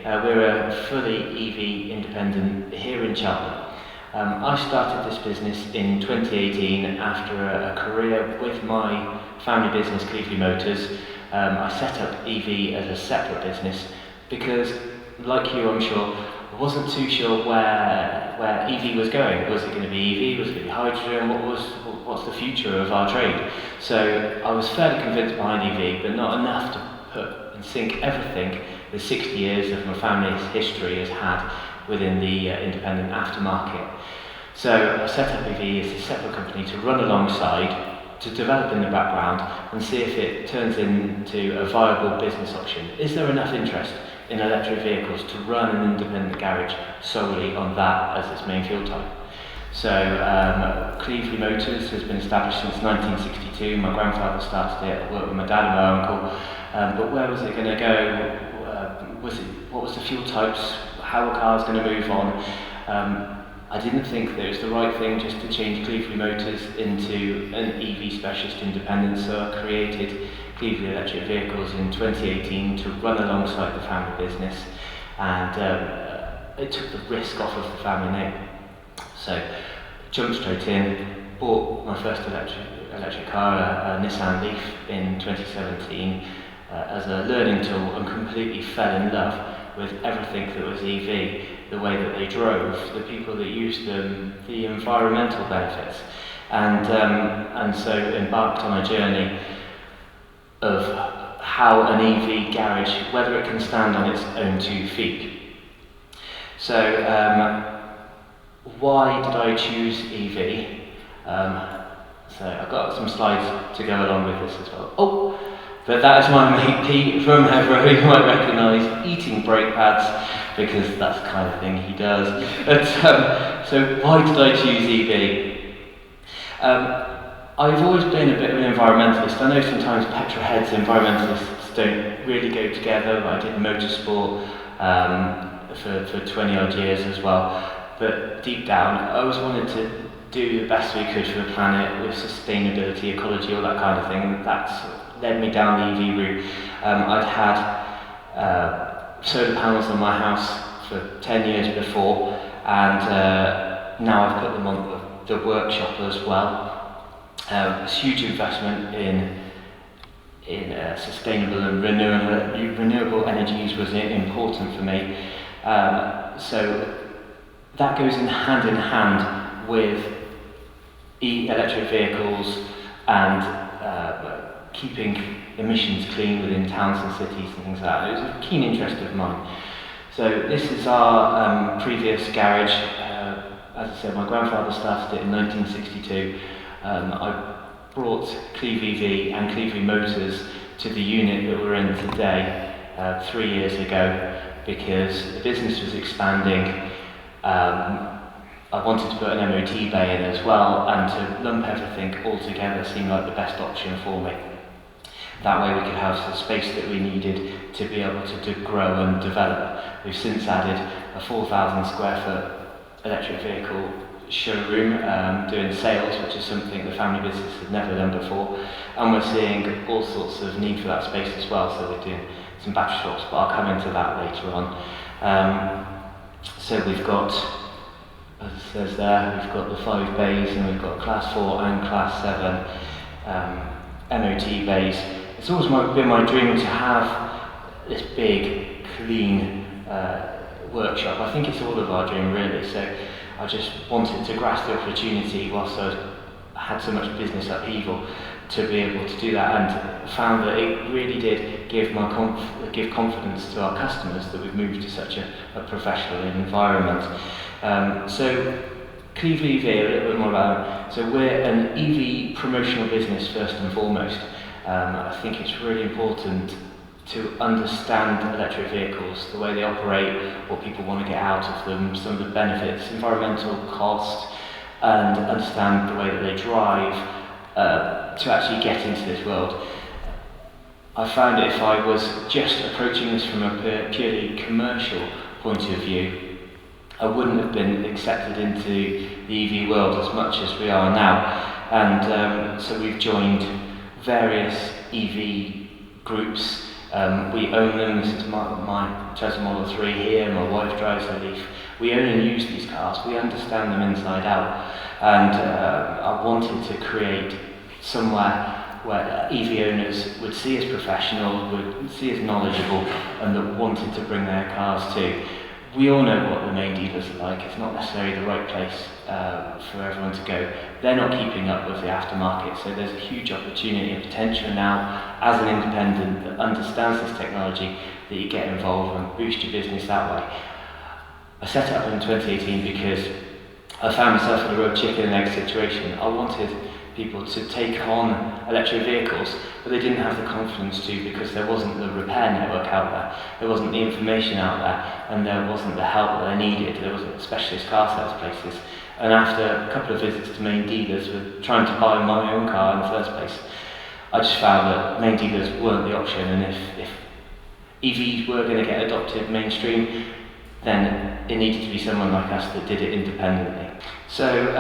We're a fully EV independent here in Cheltenham. I started this business in 2018 after a career with my family business, Cleevely Motors. I set up EV as a separate business because, like you, I'm sure, I wasn't too sure where EV was going. Was it going to be EV? Was it going to be hydrogen? What's the future of our trade? So I was fairly convinced behind EV, but not enough to put and sink everything the 60 years of my family's history has had within the independent aftermarket. So I set up EV as a separate company to run alongside, to develop in the background and see if it turns into a viable business option. Is there enough interest in electric vehicles to run an independent garage solely on that as its main fuel type? So Cleevely Motors has been established since 1962. My grandfather started it. I worked with my dad and my uncle. But where was it going to go? What was the fuel types? How were cars going to move on? I didn't think that it was the right thing just to change Cleevely Motors into an EV specialist independent, so I created Cleevely Electric Vehicles in 2018 to run alongside the family business, and it took the risk off of the family name. So jumped straight in, bought my first electric car, a Nissan Leaf in 2017 as a learning tool, and completely fell in love with everything that was EV, the way that they drove, the people that used them, the environmental benefits, and so embarked on a journey of how an EV garage, whether it can stand on its own 2 feet. So why did I choose EV? So I've got some slides to go along with this as well. But that is my mate Pete from Heathrow, who you might recognise, eating brake pads, because that's the kind of thing he does. But, so why did I choose EV? I've always been a bit of an environmentalist. I know sometimes petrolheads and environmentalists don't really go together. I did motorsport for 20 odd years as well. But deep down, I always wanted to do the best we could for the planet with sustainability, ecology, all that kind of thing. That's led me down the EV route. I'd had solar panels on my house for 10 years before, and now I've put them on the workshop as well. It's a huge investment in sustainable and renewable energies was important for me. So that goes in hand with electric vehicles and keeping emissions clean within towns and cities and things like that. It was a keen interest of mine. So this is our previous garage. As I said, my grandfather started it in 1962. I brought Cleevely EV and Cleevely Motors to the unit that we're in today 3 years ago because the business was expanding. I wanted to put an MOT bay in as well, and to lump everything all together seemed like the best option for me. That way we could have the space that we needed to be able to grow and develop. We've since added a 4,000 square foot electric vehicle showroom doing sales, which is something the family business had never done before, and we're seeing all sorts of need for that space as well, so we're doing some battery swaps, but I'll come into that later on. So we've got, as it says there, we've got the 5 bays, and we've got Class 4 and Class 7 MOT bays. It's always been my dream to have this big, clean workshop. I think it's all of our dream, really, so I just wanted to grasp the opportunity whilst I had so much business upheaval to be able to do that, and found that it really did give confidence to our customers that we've moved to such a professional environment. So Cleevely EV, a little bit more about it. So we're an EV promotional business first and foremost. I think it's really important to understand electric vehicles, the way they operate, what people want to get out of them, some of the benefits, environmental cost, and understand the way that they drive to actually get into this world. I found if I was just approaching this from a purely commercial point of view, I wouldn't have been accepted into the EV world as much as we are now. And so we've joined various EV groups We own them. This is my Tesla Model 3 here, my wife drives a Leaf. We own and use these cars, we understand them inside out, and I wanted to create somewhere where EV owners would see as professional, would see as knowledgeable, and that wanted to bring their cars to. We all know what the main dealers are like. It's not necessarily the right place for everyone to go. They're not keeping up with the aftermarket, so there's a huge opportunity and potential now as an independent that understands this technology that you get involved and boost your business that way. I set it up in 2018 because I found myself in a real chicken and egg situation. I wanted people to take on electric vehicles, but they didn't have the confidence to because there wasn't the repair network out there wasn't the information out there, and there wasn't the help that they needed. There wasn't specialist car sales places. And after a couple of visits to main dealers with trying to buy my own car in the first place, I just found that main dealers weren't the option, and if EVs were going to get adopted mainstream, then it needed to be someone like us that did it independently. So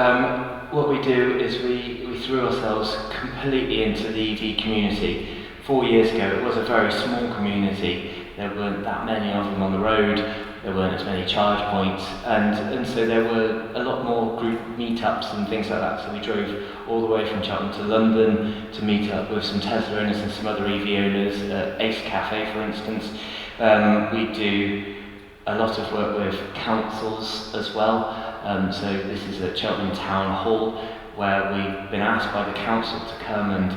what we do is we threw ourselves completely into the EV community. 4 years ago it was a very small community. There weren't that many of them on the road, there weren't as many charge points, and so there were a lot more group meetups and things like that. So we drove all the way from Cheltenham to London to meet up with some Tesla owners and some other EV owners at Ace Cafe, for instance. We do a lot of work with councils as well. So this is at Cheltenham Town Hall, where we've been asked by the council to come and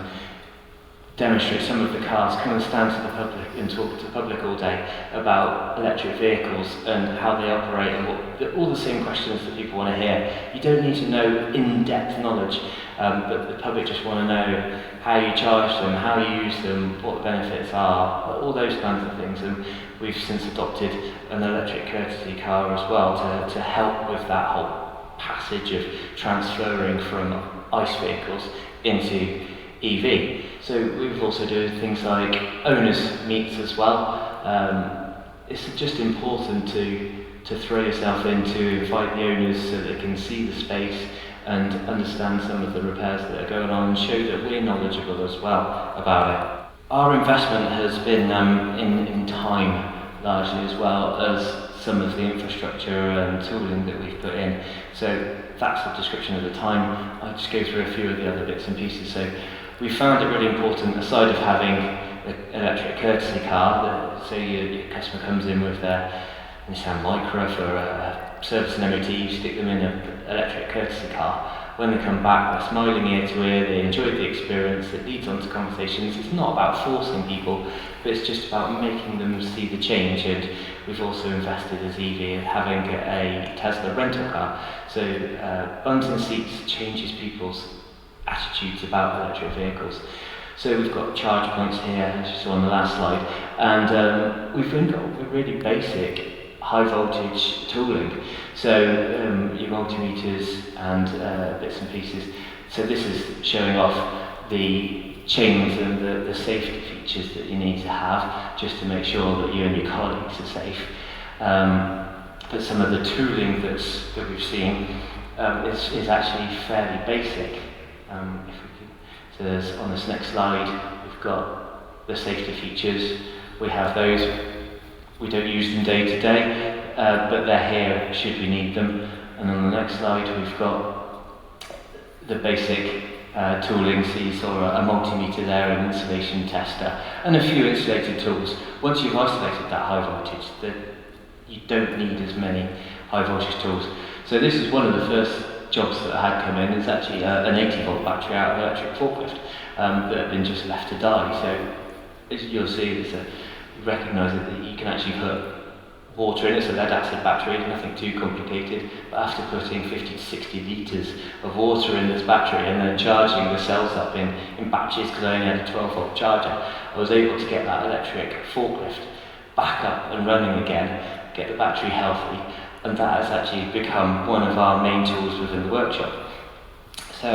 demonstrate some of the cars, come and stand to the public and talk to the public all day about electric vehicles and how they operate and all the same questions that people want to hear. You don't need to know in-depth knowledge, but the public just want to know how you charge them, how you use them, what the benefits are, all those kinds of things. And we've since adopted an electric courtesy car as well to help with that whole passage of transferring from ICE vehicles into EV. So we've also done things like owners meets as well. It's just important to throw yourself in, to invite the owners so they can see the space and understand some of the repairs that are going on and show that we're knowledgeable as well about it. Our investment has been in time largely, as well as some of the infrastructure and tooling that we've put in. So that's the description of the time. I'll just go through a few of the other bits and pieces. So we found it really important, aside of having an electric courtesy car, so your customer comes in with their Nissan Micra for a service and MOT, you stick them in an electric courtesy car. When they come back, they're smiling ear to ear, they enjoyed the experience, it leads on to conversations. It's not about forcing people, but it's just about making them see the change. And we've also invested as EV in having a Tesla rental car. So bums in seats changes people's attitudes about electric vehicles. So we've got charge points here, as you saw on the last slide, and we've got a really basic high voltage tooling. So your multimeters and bits and pieces. So this is showing off the chains and the safety features that you need to have just to make sure that you and your colleagues are safe. But some of the tooling that we've seen is actually fairly basic. So there's, on this next slide, we've got the safety features. We have those. We don't use them day to day, but they're here should we need them. And on the next slide, we've got the basic tooling. So you saw a multimeter there, an insulation tester, and a few insulated tools. Once you've isolated that high voltage, you don't need as many high voltage tools. So this is one of the first jobs that I had come in. Is actually an 80 volt battery out of an electric forklift that had been just left to die. So as you'll see, recognise that you can actually put water in it, so lead acid battery, nothing too complicated, but after putting 50 to 60 litres of water in this battery and then charging the cells up in batches, because I only had a 12 volt charger, I was able to get that electric forklift back up and running again, get the battery healthy, and that has actually become one of our main tools within the workshop. So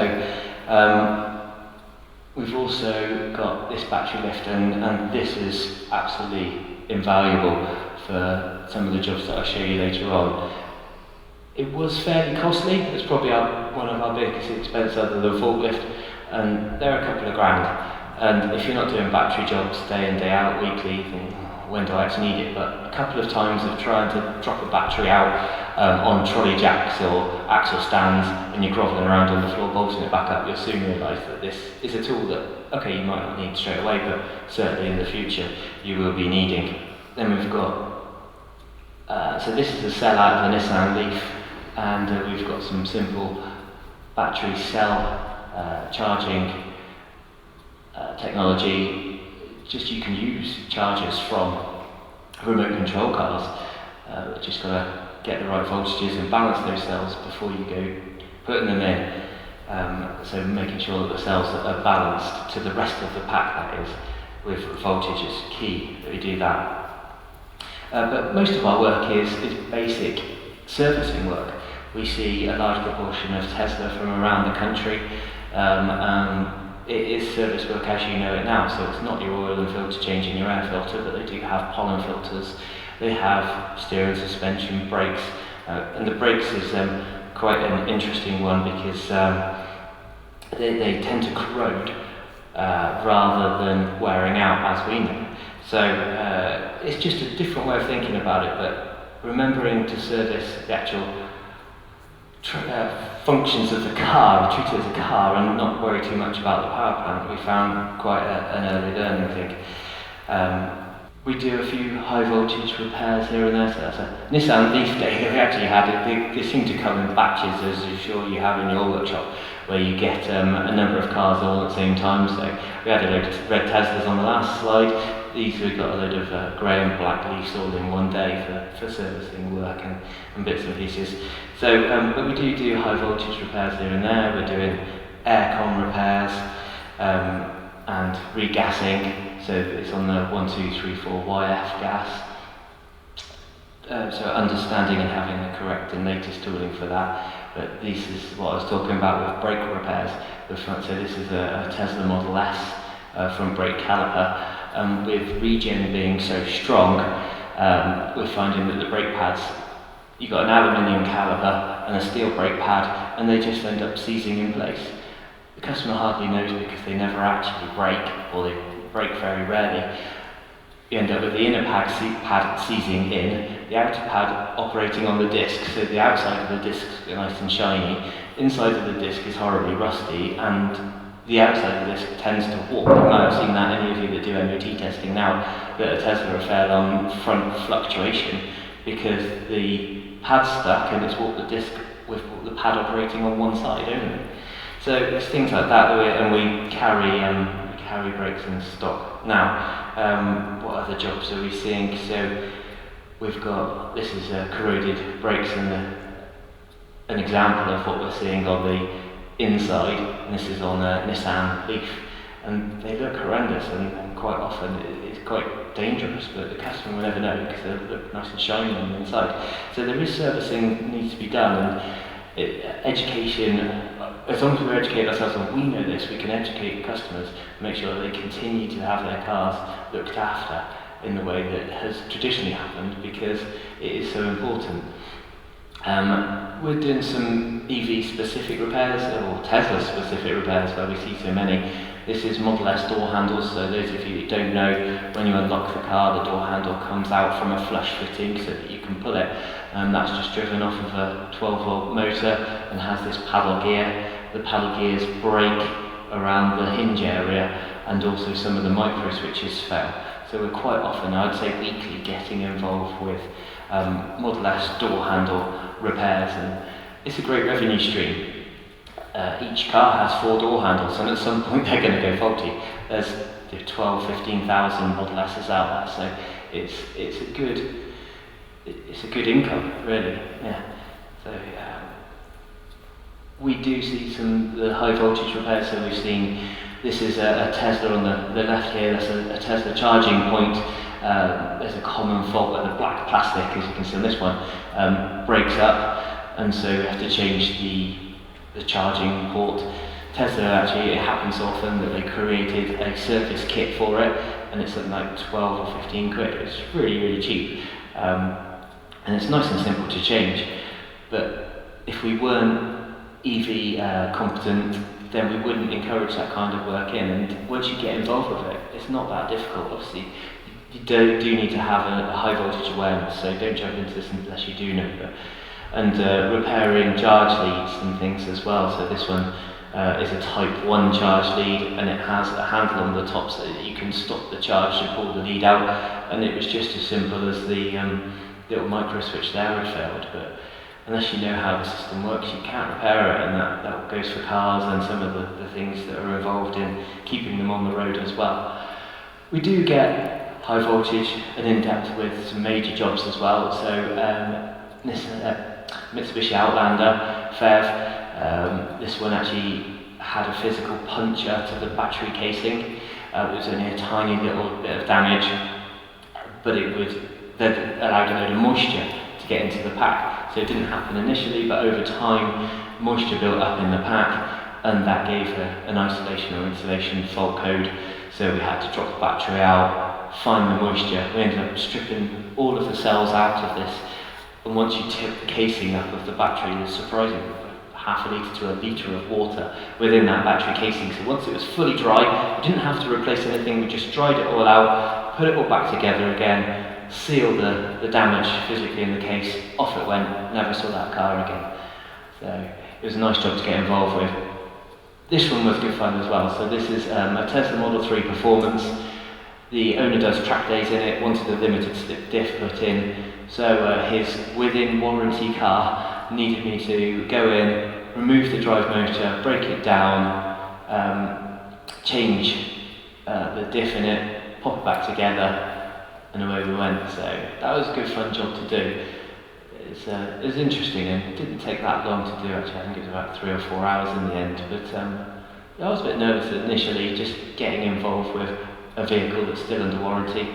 we've also got this battery lift, and this is absolutely invaluable for some of the jobs that I'll show you later on. It was fairly costly. It's probably one of our biggest expenses other than the forklift, and they're a couple of grand. And if you're not doing battery jobs day in, day out, weekly, you think, when do I actually need it? But a couple of times of trying to drop a battery out on trolley jacks or axle stands, and you're grovelling around on the floor bolting it back up, you'll soon realise that this is a tool that, okay, you might not need straight away, but certainly in the future you will be needing. Then we've got, so this is a cell out of a Nissan Leaf, and we've got some simple battery cell charging technology. Just you can use chargers from remote control cars. Just got to get the right voltages and balance those cells before you go putting them in. So making sure that the cells are balanced to the rest of the pack, that is, with voltage is key that we do that. But most of our work is basic servicing work. We see a large proportion of Tesla from around the country. It is service work as you know it now, so it's not your oil and filter change in your air filter, but they do have pollen filters, they have steering, suspension, brakes, and the brakes is quite an interesting one because they tend to corrode rather than wearing out, as we know. So it's just a different way of thinking about it, but remembering to service the actual functions of the car, treat it as a car and not worry too much about the power plant, we found quite an early learning, I think. We do a few high voltage repairs here and there, so that's a Nissan Leaf day that we actually had. They seem to come in batches, as I'm sure you have in your workshop, where you get a number of cars all at the same time. So we had a load of red Teslas on the last slide. These we've got a load of grey and black Leafs all in one day for servicing work and bits and pieces. So, but we do high voltage repairs here and there. We're doing aircon repairs and regassing. So it's on the 1, 2, 3, 4 YF gas. So understanding and having the correct and latest tooling for that. But this is what I was talking about with brake repairs. So this is a Tesla Model S from brake caliper. With regen being so strong, we're finding that the brake pads, you've got an aluminium caliper and a steel brake pad, and they just end up seizing in place. The customer hardly knows because they never actually brake, or they brake very rarely. You end up with the inner pad seizing in, the outer pad operating on the disc, so the outside of the disc is nice and shiny, inside of the disc is horribly rusty, and the outside of the disc tends to warp. You might have seen that, any of you that do MOT testing now, that a Tesla are fair on front fluctuation, because the pad's stuck and it's warped the disc with the pad operating on one side only. So it's things like that, and we carry brakes in stock. Now, what other jobs are we seeing? So we've got, this is corroded brakes, and an example of what we're seeing on the inside, and this is on a Nissan Leaf, and they look horrendous, and quite often it's quite dangerous, but the customer will never know because they look nice and shiny on the inside. So there is servicing needs to be done, and education, as long as we educate ourselves and we know this, we can educate customers, make sure that they continue to have their cars looked after in the way that has traditionally happened, because it is so important. We're doing some EV specific repairs, or Tesla specific repairs, where we see so many. This is Model S door handles, so those of you who don't know, when you unlock the car, the door handle comes out from a flush fitting so that you can pull it. That's just driven off of a 12-volt motor and has this paddle gear. The paddle gears brake around the hinge area, and also some of the micro switches fail. So we're quite often, I'd say weekly, getting involved with Model S door handle repairs, and it's a great revenue stream. Each car has 4 door handles, and at some point they're going to go faulty. There's 12, 15,000 Model S's out there, so it's a good income, really. Yeah. So we do see the high voltage repairs. So we've seen, this is a Tesla on the left here. That's a Tesla charging point. There's a common fault where the black plastic, as you can see on this one, breaks up, and so we have to change the charging port. Tesla, actually, it happens so often that they created a service kit for it, and it's something like 12 or 15 quid. It's really, really cheap, and it's nice and simple to change. But if we weren't EV competent, then we wouldn't encourage that kind of work in. And once you get involved with it, it's not that difficult. Obviously, you do need to have a high voltage awareness, so don't jump into this unless you do know that. And repairing charge leads and things as well. So this one is a type 1 charge lead, and it has a handle on the top so that you can stop the charge and pull the lead out. And it was just as simple as the little micro switch there had failed. But unless you know how the system works, you can't repair it, and that goes for cars and some of the things that are involved in keeping them on the road as well. We do get high voltage and in-depth with some major jobs as well. So this Mitsubishi Outlander FEV, this one actually had a physical puncture to the battery casing. It was only a tiny little bit of damage, but that allowed a load of moisture to get into the pack. So it didn't happen initially, but over time, moisture built up in the pack, and that gave an isolation or insulation fault code. So we had to drop the battery out, find the moisture. We ended up stripping all of the cells out of this. And once you tip the casing up of the battery, there's surprisingly half a litre to a litre of water within that battery casing. So once it was fully dry, we didn't have to replace anything, we just dried it all out, put it all back together again, sealed the damage physically in the case, off it went, never saw that car again. So it was a nice job to get involved with. This one was good fun as well. So this is a Tesla Model 3 Performance. The owner does track days in it, wanted a limited slip diff put in. So his within warranty car needed me to go in, remove the drive motor, break it down, change the diff in it, pop it back together, and away we went. So that was a good fun job to do. It was interesting, and it didn't take that long to do actually. I think it was about 3 or 4 hours in the end, but I was a bit nervous initially, just getting involved with a vehicle that's still under warranty.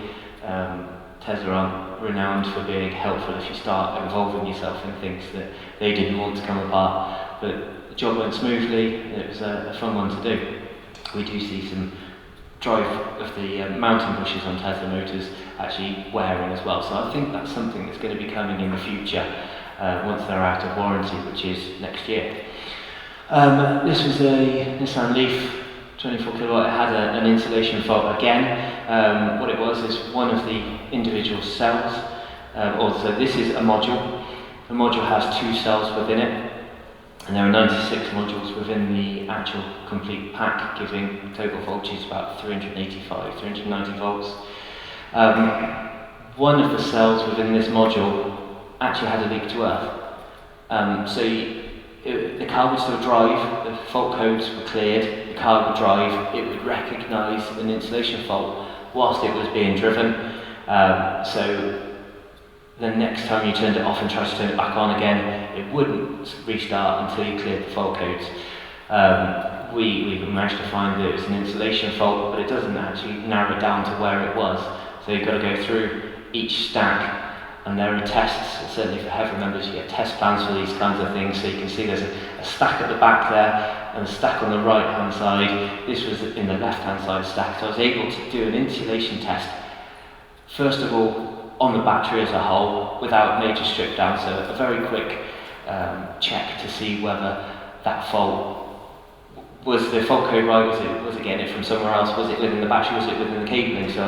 Tesla aren't renowned for being helpful if you start involving yourself in things that they didn't want to come apart, but the job went smoothly, and it was a fun one to do. We do see some drive of the mountain bushes on Tesla motors actually wearing as well, so I think that's something that's going to be coming in the future once they're out of warranty, which is next year. This was a Nissan Leaf 24 kilowatt. It had an insulation fault again. What it was is one of the individual cells, also this is a module. The module has 2 cells within it, and there are 96 modules within the actual complete pack, giving total voltage about 385, 390 volts. One of the cells within this module actually had a leak to earth. The car would still drive, the fault codes were cleared, the car would drive, it would recognise an insulation fault whilst it was being driven. So the next time you turned it off and tried to turn it back on again, it wouldn't restart until you cleared the fault codes. We managed to find that it was an insulation fault, but it doesn't actually narrow down to where it was. So you've got to go through each stack, and there are tests, certainly for HEVRA members, you get test plans for these kinds of things, so you can see there's a stack at the back there, and a stack on the right hand side. This was in the left hand side stack, so I was able to do an insulation test, first of all on the battery as a whole, without major strip down, so a very quick check to see whether that fault, was the fault code right, was it getting it from somewhere else, was it within the battery, was it within the cabling? So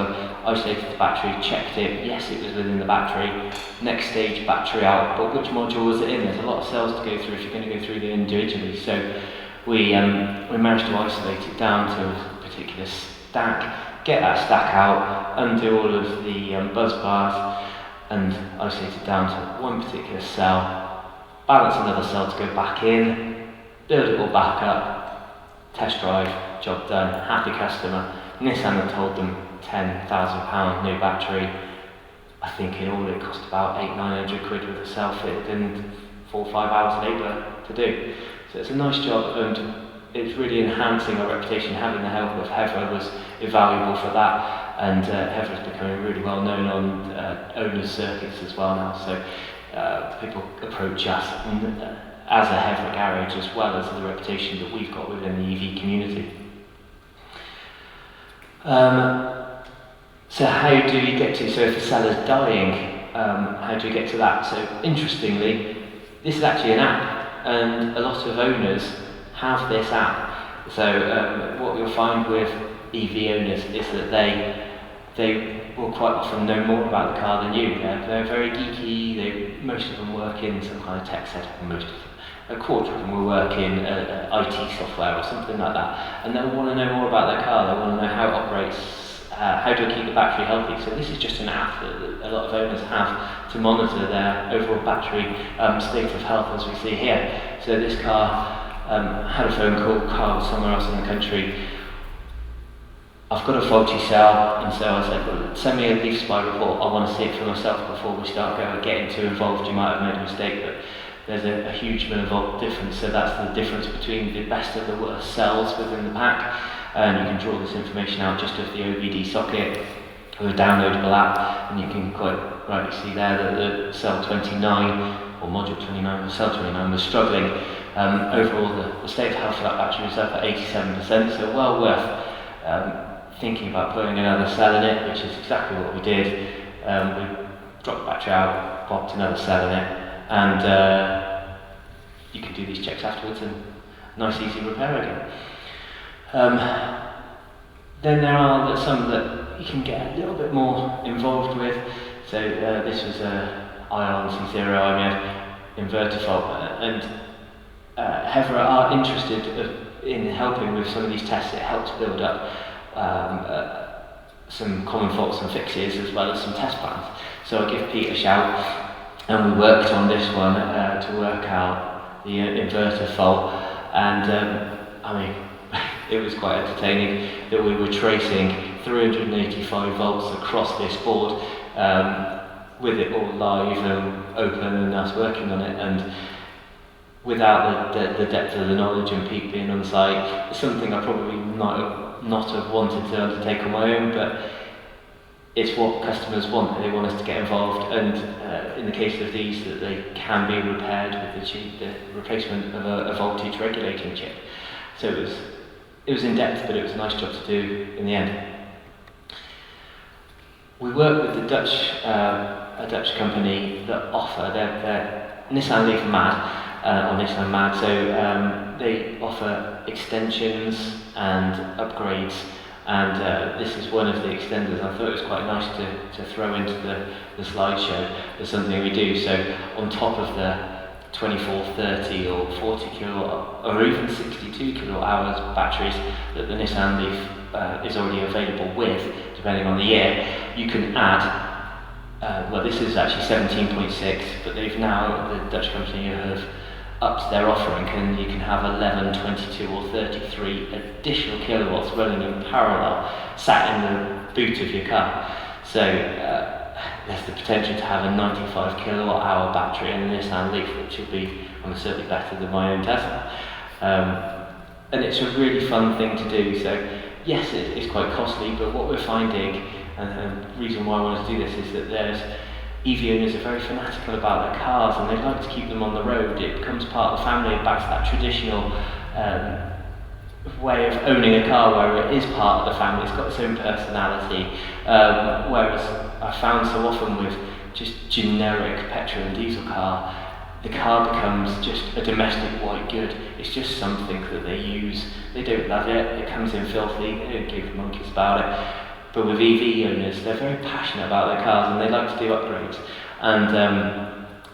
I isolated the battery, checked it, yes it was within the battery, next stage battery out, but which module was it in? There's a lot of cells to go through if you're going to go through them individually, so we managed to isolate it down to a particular stack, get that stack out, undo all of the buzz bars, and isolate it down to one particular cell, balance another cell to go back in, build it all back up, test drive, job done, happy customer. Nissan had told them £10,000 new battery. I think in all it cost about 800-900 quid with a cell fitted and 4 or 5 hours labour to do. So it's a nice job, and it's really enhancing our reputation. Having the help of HEVRA was invaluable for that, and HEVRA is becoming really well known on owners' circuits as well now. So people approach us as a HEVRA garage, as well as the reputation that we've got within the EV community. So how do you get to, so if the seller's dying, how do you get to that? So interestingly, this is actually an app, and a lot of owners have this app. So what you'll find with EV owners is that they will quite often know more about the car than you. They're very geeky. Most of them work in some kind of tech setup, and a quarter of them will work in IT software or something like that, and they'll want to know more about their car. They want to know how it operates, how do I keep the battery healthy. So this is just an app that a lot of owners have to monitor their overall battery state of health, as we see here. So this car had a phone call, car was somewhere else in the country. I've got a faulty cell, and so I said, well, send me a leaf spy report. I want to see it for myself before we start getting too involved. You might have made a mistake, but there's a huge difference. So that's the difference between the best of the worst cells within the pack. And you can draw this information out just of the OBD socket with a downloadable app, and you can quite rightly see there that the cell 29, or module 29, or cell 29 was struggling. Overall, the state of health of that battery was up at 87%, so well worth thinking about putting another cell in it, which is exactly what we did. We dropped the battery out, popped another cell in it, and you can do these checks afterwards and nice easy repair again. Then there are some that you can get a little bit more involved with. So this was a ION C0 IMF inverter fault, and Hevra are interested in helping with some of these tests. It helps build up some common faults and fixes, as well as some test plans. So I give Pete a shout, and we worked on this one to work out the inverter fault, and I mean, it was quite entertaining that we were tracing 385 volts across this board with it all live and open and us working on it, and without the depth of the knowledge and Pete being on site, it's something I probably not have wanted to undertake on my own, but it's what customers want. They want us to get involved, and in the case of these, that they can be repaired with the replacement of a voltage regulating chip. So it was in depth, but it was a nice job to do in the end. We work with a Dutch company that offer their Nissan Leaf Mad, or Nissan Mad, so they offer extensions and upgrades, and this is one of the extenders. I thought it was quite nice to throw into the slideshow as something we do. So on top of the 24, 30 or 40 kilowatt or even 62 kilowatt hours batteries that the Nissan Leaf is already available with, depending on the year, you can add, well, this is actually 17.6, but they've now, the Dutch company have upped their offering, and you can have 11, 22 or 33 additional kilowatts running in parallel, sat in the boot of your car. So there's the potential to have a 95 kilowatt hour battery in a Nissan Leaf, which will be certainly better than my own Tesla. And it's a really fun thing to do. So yes, it's quite costly, but what we're finding, and the reason why I want to do this, is that there's EV owners are very fanatical about their cars, and they like to keep them on the road. It becomes part of the family, and back to that traditional way of owning a car where it is part of the family. It's got its own personality, whereas I found so often with just generic petrol and diesel car, the car becomes just a domestic white good. It's just something that they use. They don't love it, it comes in filthy, they don't give monkeys about it. But with EV owners, they're very passionate about their cars, and they like to do upgrades. And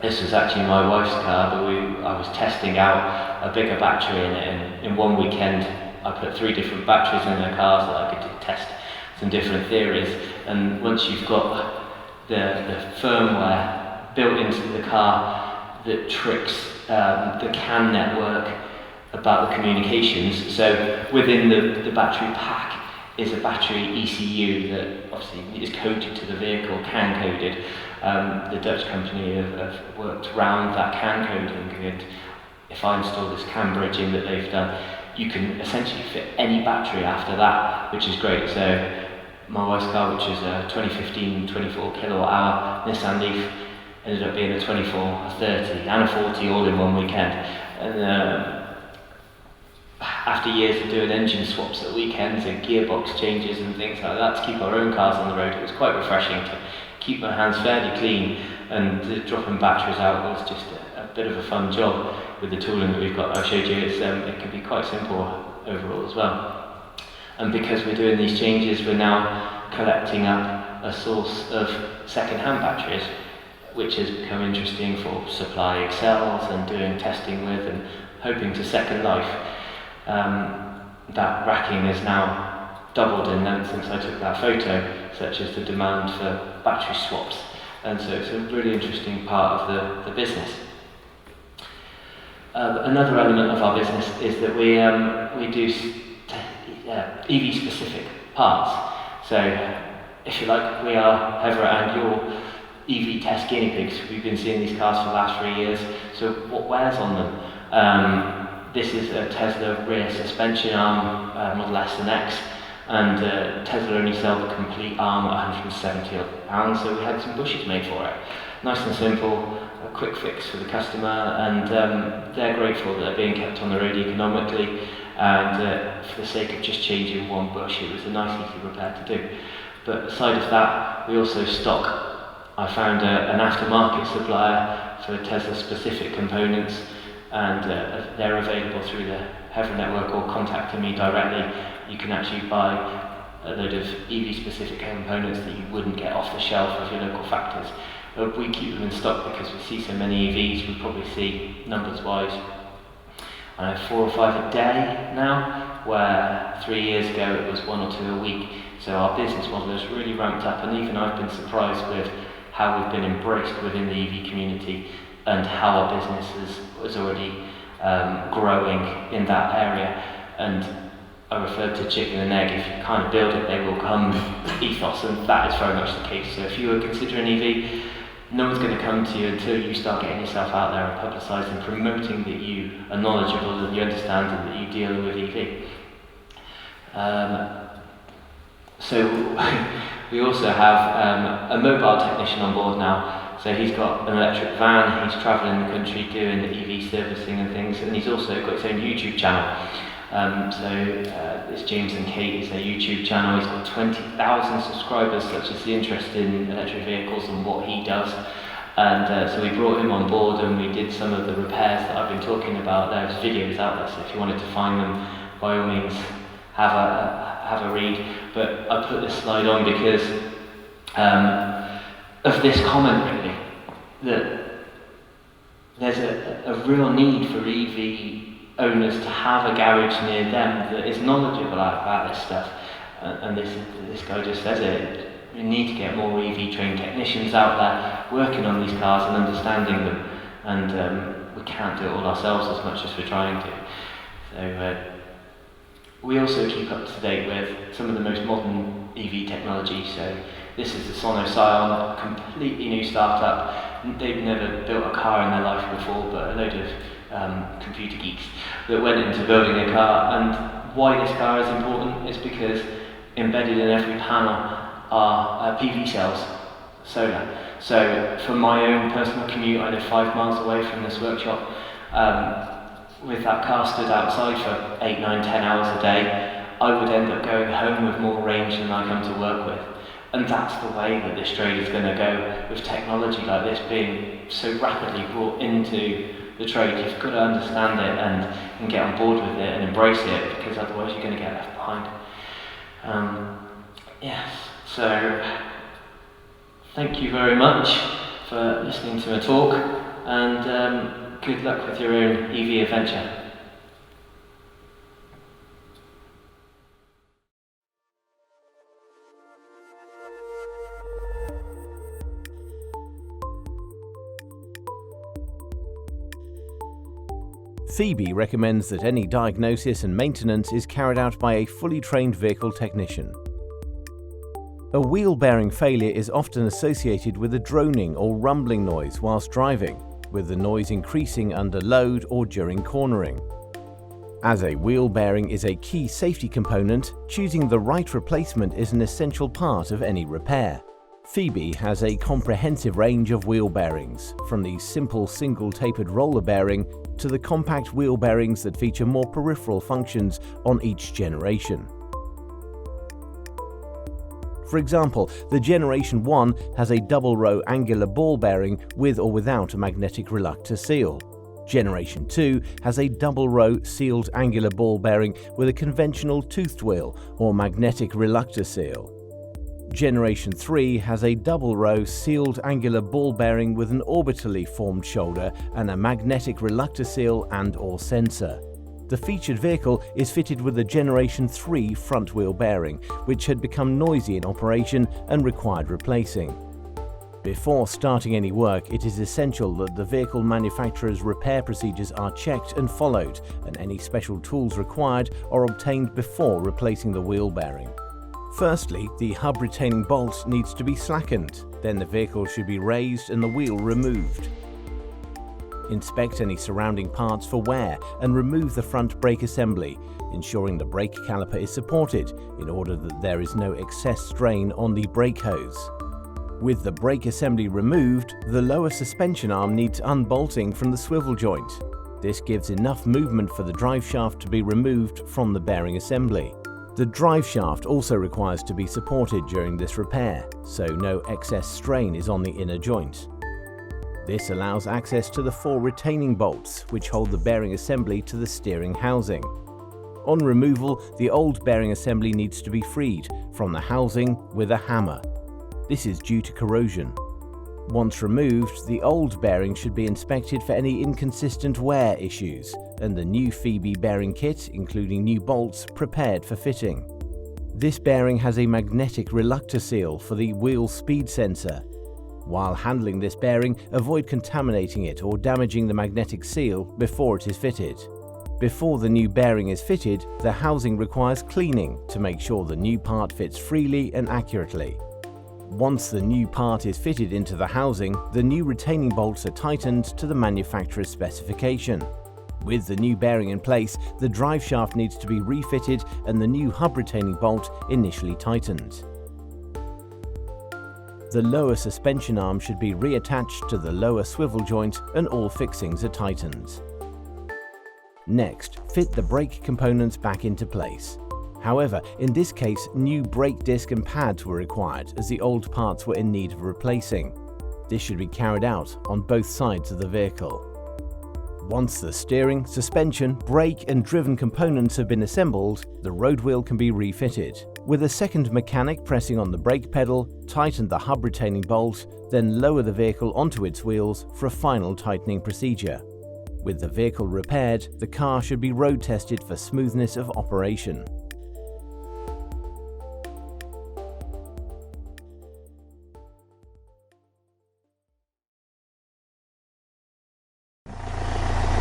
this was actually my wife's car, but I was testing out a bigger battery in it, and in one weekend I put 3 different batteries in her car so that I could test some different theories. And once you've got the firmware built into the car that tricks the CAN network about the communications, so within the battery pack is a battery ECU that obviously is coded to the vehicle, CAN coded. The Dutch company have worked around that CAN coding, and if I install this CAN bridging that they've done, you can essentially fit any battery after that, which is great. So my wife's car, which is a 2015 24 kilowatt hour Nissan Leaf, ended up being a 24, a 30 and a 40 all in one weekend. And after years of doing engine swaps at weekends and gearbox changes and things like that to keep our own cars on the road, it was quite refreshing to keep my hands fairly clean, and dropping batteries out was just a bit of a fun job with the tooling that we've got. I showed you, it can be quite simple overall as well. And because we're doing these changes, we're now collecting up a source of second-hand batteries, which has become interesting for supply cells and doing testing with and hoping to second life. That racking has now doubled in length since I took that photo, such as the demand for battery swaps. And so it's a really interesting part of the business. Another element of our business is that we do EV-specific parts. So, if you like, we are Everett and your EV test guinea pigs. We've been seeing these cars for the last 3 years. So, what wears on them? This is a Tesla rear suspension arm, Model S and X, and Tesla only sell the complete arm at £170, so we had some bushes made for it. Nice and simple, a quick fix for the customer, and they're grateful that they're being kept on the road economically, and for the sake of just changing one bush, it was a nice easy repair to do. But aside of that, we also stock, I found an aftermarket supplier for Tesla specific components, and they're available through the Heather network or contacting me directly. You can actually buy a load of EV specific components that you wouldn't get off the shelf of your local factories. We keep them in stock because we see so many EVs. We probably see, numbers wise, 4 or 5 a day now, where 3 years ago it was 1 or 2 a week. So our business model has really ramped up, and even I've been surprised with how we've been embraced within the EV community and how our business is already growing in that area. And I referred to chicken and egg. If you kind of build it, they will come ethos, and that is very much the case. So if you were considering EV, no one's going to come to you until you start getting yourself out there and publicising, promoting that you are knowledgeable, that you understand, and that you deal with EV. So we also have a mobile technician on board now. So he's got an electric van, he's travelling the country doing the EV servicing and things, and he's also got his own YouTube channel. It's James and Kate, it's their YouTube channel. He's got 20,000 subscribers, such as the interest in electric vehicles and what he does. And so we brought him on board and we did some of the repairs that I've been talking about. There's videos out there, so if you wanted to find them, by all means, have a read. But I put this slide on because of this comment, really, that there's a real need for EV owners to have a garage near them that is knowledgeable about this stuff. And this guy just says it. We need to get more EV trained technicians out there working on these cars and understanding them. And we can't do it all ourselves as much as we're trying to. So we also keep up to date with some of the most modern EV technology. So this is the Sono Scion, a completely new startup. They've never built a car in their life before, but a load of computer geeks that went into building a car. And why this car is important is because embedded in every panel are PV cells, solar. So for my own personal commute, I live 5 miles away from this workshop. With that car stood outside for 8, 9, 10 hours a day, I would end up going home with more range than I come to work with. And that's the way that this trade is going to go, with technology like this being so rapidly brought into the trade. You've got to understand it and get on board with it and embrace it, because otherwise you're going to get left behind. Yes, so thank you very much for listening to my talk, and good luck with your own EV adventure. Febi recommends that any diagnosis and maintenance is carried out by a fully trained vehicle technician. A wheel bearing failure is often associated with a droning or rumbling noise whilst driving, with the noise increasing under load or during cornering. As a wheel bearing is a key safety component, choosing the right replacement is an essential part of any repair. Febi has a comprehensive range of wheel bearings, from the simple single tapered roller bearing to the compact wheel bearings that feature more peripheral functions on each generation. For example, the Generation 1 has a double row angular ball bearing with or without a magnetic reluctor seal. Generation 2 has a double-row sealed angular ball bearing with a conventional toothed wheel or magnetic reluctor seal. Generation 3 has a double-row sealed angular ball bearing with an orbitally formed shoulder and a magnetic reluctor seal and/or sensor. The featured vehicle is fitted with a Generation 3 front wheel bearing, which had become noisy in operation and required replacing. Before starting any work, it is essential that the vehicle manufacturer's repair procedures are checked and followed, and any special tools required are obtained before replacing the wheel bearing. Firstly, the hub retaining bolt needs to be slackened, then the vehicle should be raised and the wheel removed. Inspect any surrounding parts for wear and remove the front brake assembly, ensuring the brake caliper is supported in order that there is no excess strain on the brake hose. With the brake assembly removed, the lower suspension arm needs unbolting from the swivel joint. This gives enough movement for the drive shaft to be removed from the bearing assembly. The drive shaft also requires to be supported during this repair, so no excess strain is on the inner joint. This allows access to the 4 retaining bolts, which hold the bearing assembly to the steering housing. On removal, the old bearing assembly needs to be freed from the housing with a hammer. This is due to corrosion. Once removed, the old bearing should be inspected for any inconsistent wear issues, and the new febi bearing kit, including new bolts, prepared for fitting. This bearing has a magnetic reluctor seal for the wheel speed sensor. While handling this bearing, avoid contaminating it or damaging the magnetic seal before it is fitted. Before the new bearing is fitted, the housing requires cleaning to make sure the new part fits freely and accurately. Once the new part is fitted into the housing, the new retaining bolts are tightened to the manufacturer's specification. With the new bearing in place, the drive shaft needs to be refitted and the new hub retaining bolt initially tightened. The lower suspension arm should be reattached to the lower swivel joint and all fixings are tightened. Next, fit the brake components back into place. However, in this case, new brake disc and pads were required as the old parts were in need of replacing. This should be carried out on both sides of the vehicle. Once the steering, suspension, brake and driven components have been assembled, the road wheel can be refitted. With a second mechanic pressing on the brake pedal, tighten the hub retaining bolt, then lower the vehicle onto its wheels for a final tightening procedure. With the vehicle repaired, the car should be road tested for smoothness of operation.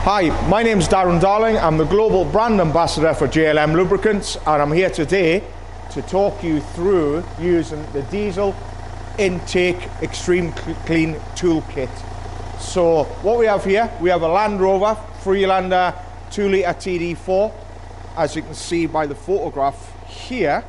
Hi, my name is Darren Darling. I'm the Global Brand Ambassador for JLM Lubricants, and I'm here today to talk you through using the diesel intake extreme clean toolkit. So what we have here, we have a Land Rover Freelander 2-litre TD4. As you can see by the photograph here,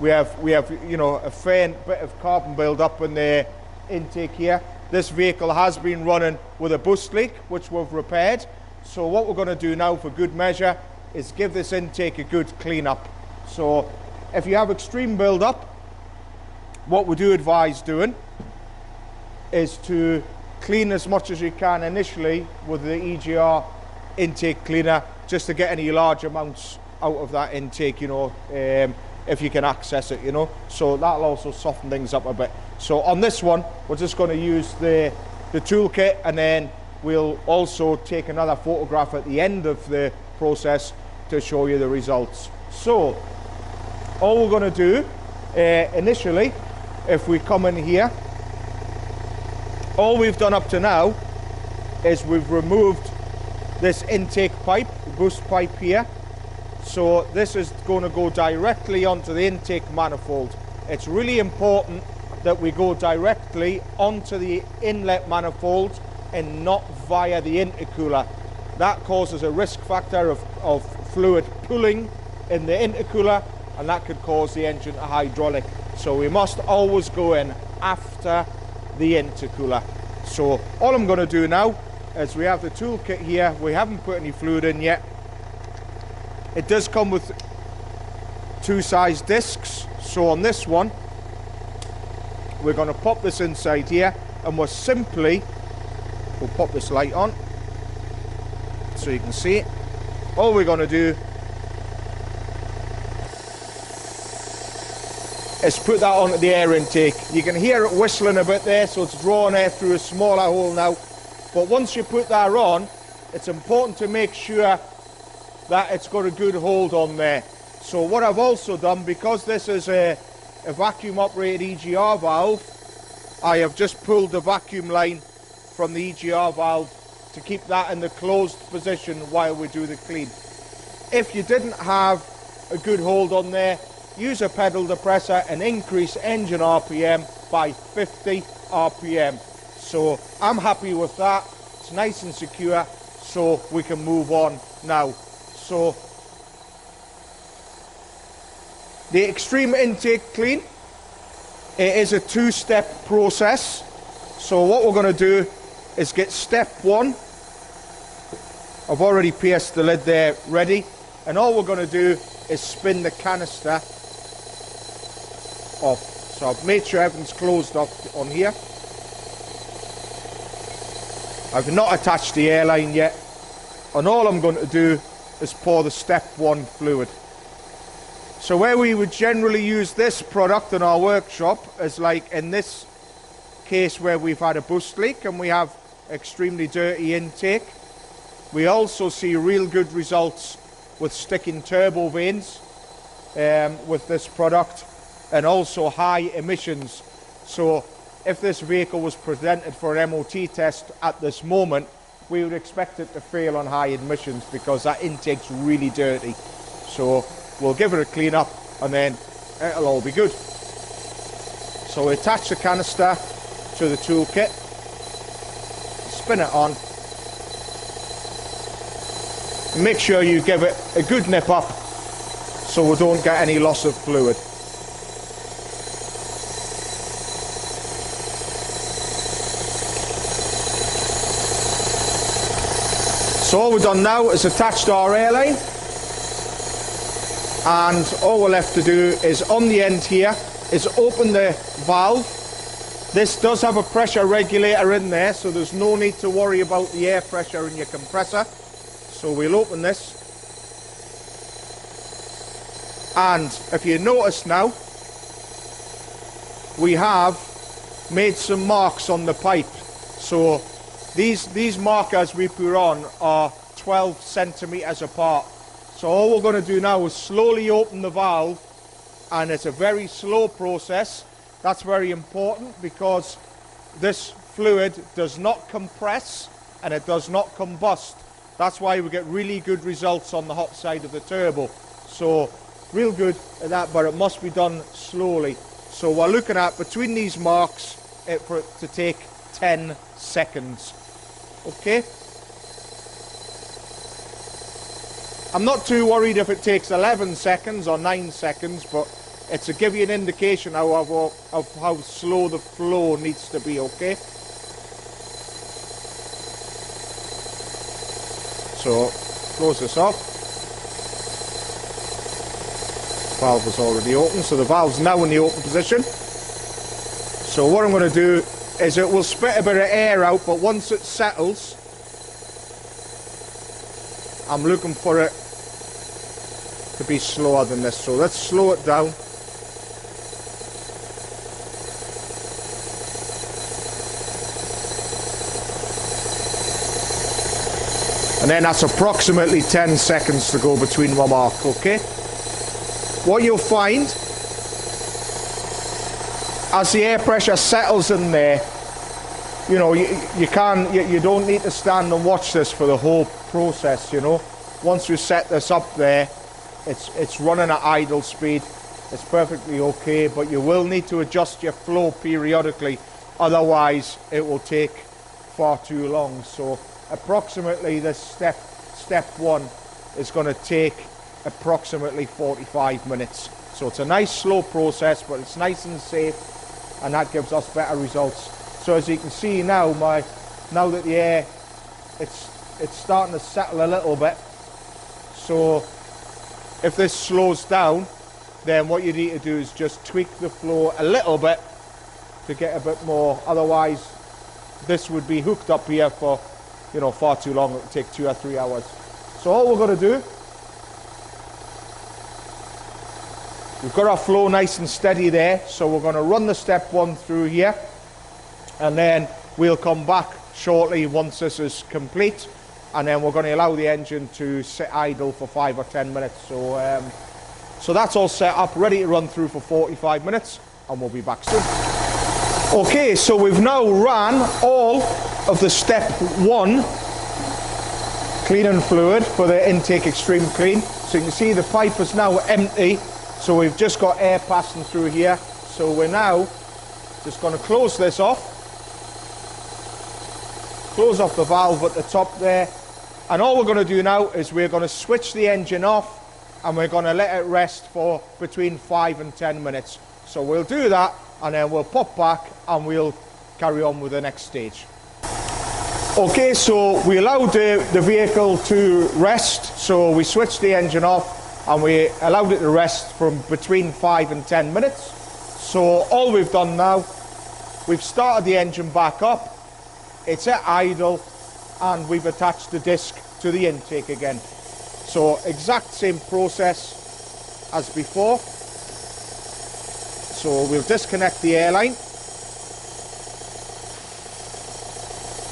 we have a fair bit of carbon build up in the intake here. This vehicle has been running with a boost leak, which we've repaired. So what we're going to do now for good measure is give this intake a good clean up. So if you have extreme build up, what we do advise doing is to clean as much as you can initially with the EGR intake cleaner, just to get any large amounts out of that intake, if you can access it, so that'll also soften things up a bit. So on this one, we're just going to use the toolkit, and then we'll also take another photograph at the end of the process to show you the results. So all we're going to do initially, if we come in here, all we've done up to now is we've removed this intake pipe, boost pipe here. So this is going to go directly onto the intake manifold. It's really important that we go directly onto the inlet manifold and not via the intercooler. That causes a risk factor of fluid pooling in the intercooler, and that could cause the engine to hydraulic. So we must always go in after the intercooler. So all I'm going to do now is we have the toolkit here. We haven't put any fluid in yet. It does come with 2 size discs. So on this one, we're going to pop this inside here, and we'll pop this light on. so you can see it. All we're going to do is put that onto the air intake. You can hear it whistling a bit there, so it's drawing air through a smaller hole now. But once you put that on, it's important to make sure that it's got a good hold on there. So what I've also done, because this is a vacuum operated EGR valve, I have just pulled the vacuum line from the EGR valve to keep that in the closed position while we do the clean. If you didn't have a good hold on there, use a pedal depressor and increase engine RPM by 50 RPM. So I'm happy with that. It's nice and secure, so we can move on now. So the extreme intake clean, it is a two-step process. So what we're going to do is get step one. I've already pierced the lid there ready, and all we're going to do is spin the canister off. So I've made sure everything's closed off on here. I've not attached the airline yet, and all I'm going to do is pour the step one fluid. So where we would generally use this product in our workshop is like in this case where we've had a boost leak and we have extremely dirty intake. We also see real good results with sticking turbo vanes with this product, and also high emissions. So if this vehicle was presented for an MOT test at this moment, we would expect it to fail on high emissions because that intake's really dirty. So we'll give it a clean up and then it'll all be good. So we attach the canister to the toolkit, spin it on, and make sure you give it a good nip up so we don't get any loss of fluid. So all we've done now is attached our airline, and all we're left to do is on the end here is open the valve. This does have a pressure regulator in there, so there's no need to worry about the air pressure in your compressor. So we'll open this, and if you notice now, we have made some marks on the pipe. So these markers we put on are 12 centimeters apart. So all we're going to do now is slowly open the valve, and it's a very slow process. That's very important because this fluid does not compress and it does not combust. That's why we get really good results on the hot side of the turbo. So real good at that, but it must be done slowly. So we're looking at between these marks for it to take 10 seconds. Okay? I'm not too worried if it takes 11 seconds or 9 seconds, but it's to give you an indication of how slow the flow needs to be, okay? So, close this off. Valve was already open, so the valve's now in the open position. So what I'm going to do is it will spit a bit of air out, but once it settles, I'm looking for it to be slower than this. So let's slow it down. And then that's approximately 10 seconds to go between one mark, okay? What you'll find, as the air pressure settles in there, you know, you don't need to stand and watch this for the whole process, you know. Once you set this up there, it's running at idle speed. It's perfectly okay, but you will need to adjust your flow periodically, otherwise it will take far too long. So approximately this step one is going to take approximately 45 minutes. So it's a nice slow process, but it's nice and safe, and that gives us better results. So as you can see now, now that the air, it's starting to settle a little bit. So if this slows down, then what you need to do is just tweak the flow a little bit to get a bit more. Otherwise, this would be hooked up here for you know, far too long. It would take 2 or 3 hours. So all we're going to do, we've got our flow nice and steady there, so we're going to run the step 1 through here, and then we'll come back shortly once this is complete, and then we're going to allow the engine to sit idle for 5 or 10 minutes. So that's all set up, ready to run through for 45 minutes, and we'll be back soon. Okay, so we've now ran all of the step 1 cleaning fluid for the intake extreme clean. So you can see the pipe is now empty, so we've just got air passing through here. So we're now just going to close this off. Close off the valve at the top there, and all we're going to do now is we're going to switch the engine off, and we're going to let it rest for between 5 and 10 minutes. So we'll do that, and then we'll pop back and we'll carry on with the next stage. Okay, so we allowed the vehicle to rest, so we switched the engine off and we allowed it to rest from between 5 and 10 minutes. So all we've done now, we've started the engine back up, it's at idle, and we've attached the disc to the intake again. So exact same process as before. So we'll disconnect the airline,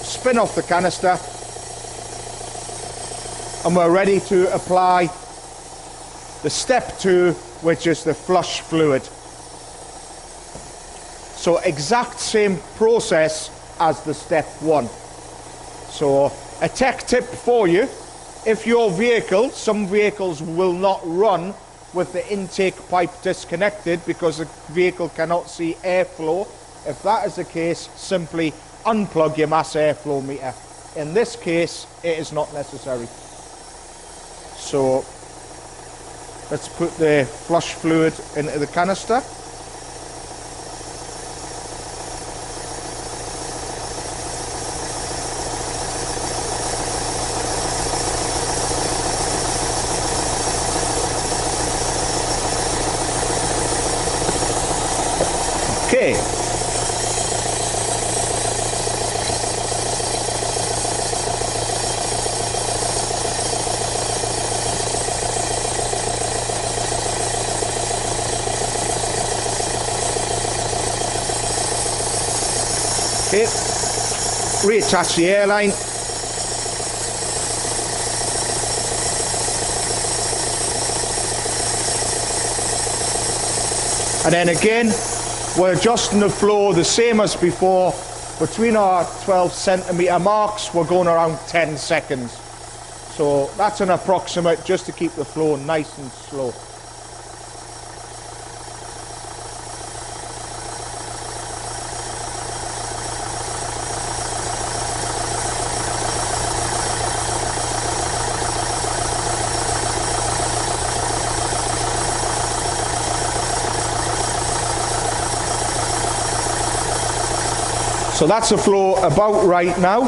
spin off the canister, and we're ready to apply the step 2, which is the flush fluid. So exact same process as the step 1. So a tech tip for you, if your vehicle, some vehicles will not run with the intake pipe disconnected because the vehicle cannot see airflow. If that is the case, simply unplug your mass airflow meter. In this case, it is not necessary. So let's put the flush fluid into the canister. Okay. Okay, reattach the airline. And then again, we're adjusting the flow the same as before. Between our 12 centimetre marks, we're going around 10 seconds. So that's an approximate, just to keep the flow nice and slow. So that's the flow about right now.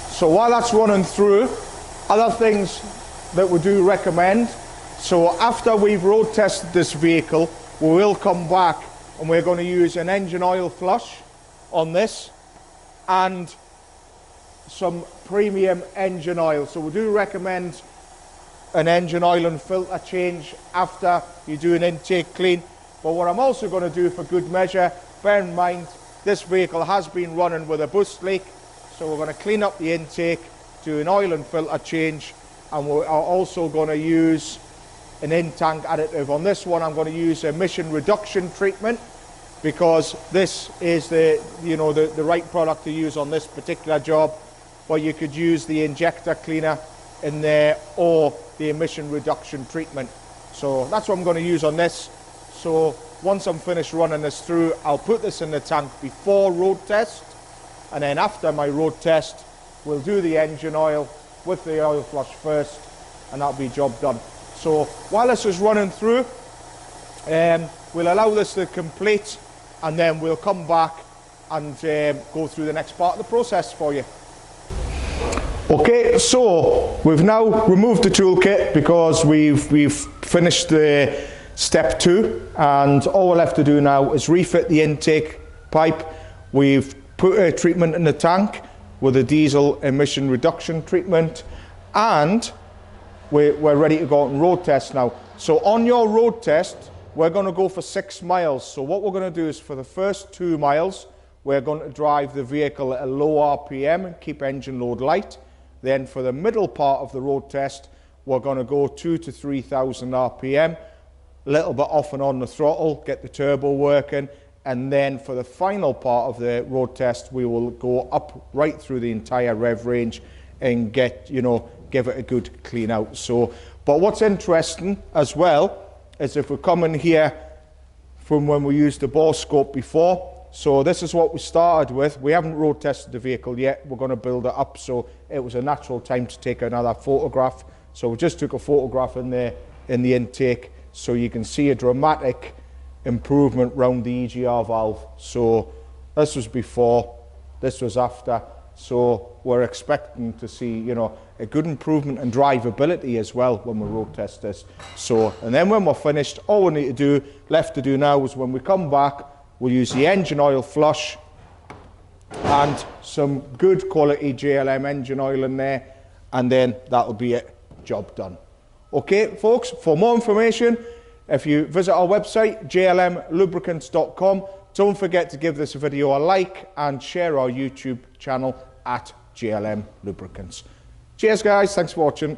So while that's running through, other things that we do recommend. So after we've road tested this vehicle, we will come back and we're going to use an engine oil flush on this and some premium engine oil. So we do recommend an engine oil and filter change after you do an intake clean. But what I'm also going to do for good measure, bear in mind, this vehicle has been running with a boost leak, so we're going to clean up the intake, do an oil and filter change, and we are also going to use an in-tank additive. On this one, I'm going to use emission reduction treatment because this is the right product to use on this particular job. But you could use the injector cleaner in there or the emission reduction treatment. So that's what I'm going to use on this. So once I'm finished running this through, I'll put this in the tank before road test, and then after my road test, we'll do the engine oil with the oil flush first, and that'll be job done. So while this is running through, we'll allow this to complete, and then we'll come back and go through the next part of the process for you. Okay, so we've now removed the toolkit because we've finished the step 2, and all we're left to do now is refit the intake pipe. We've put a treatment in the tank. with a diesel emission reduction treatment, and we're ready to go on road test now. So on your road test, we're going to go for 6 miles. So what we're going to do is for the first 2 miles, we're going to drive the vehicle at a low RPM and keep engine load light. Then for the middle part of the road test, we're going to go 2,000 to 3,000 RPM, a little bit off and on the throttle, get the turbo working. And then for the final part of the road test, we will go up right through the entire rev range and get, you know, give it a good clean out. So, but what's interesting as well is if we come in here from when we used the bore scope before. So this is what we started with. We haven't road tested the vehicle yet. We're going to build it up. So it was a natural time to take another photograph. So we just took a photograph in there in the intake, so you can see a dramatic improvement round the EGR valve. So this was before, this was after. So we're expecting to see, you know, a good improvement in drivability as well when we road test this. So, and then when we're finished, all we need to do, left to do now, is when we come back, we'll use the engine oil flush and some good quality JLM engine oil in there, and then that'll be it, job done. Okay, folks, for more information, if you visit our website, jlmlubricants.com, don't forget to give this video a like and share our YouTube channel at JLM Lubricants. Cheers guys, thanks for watching.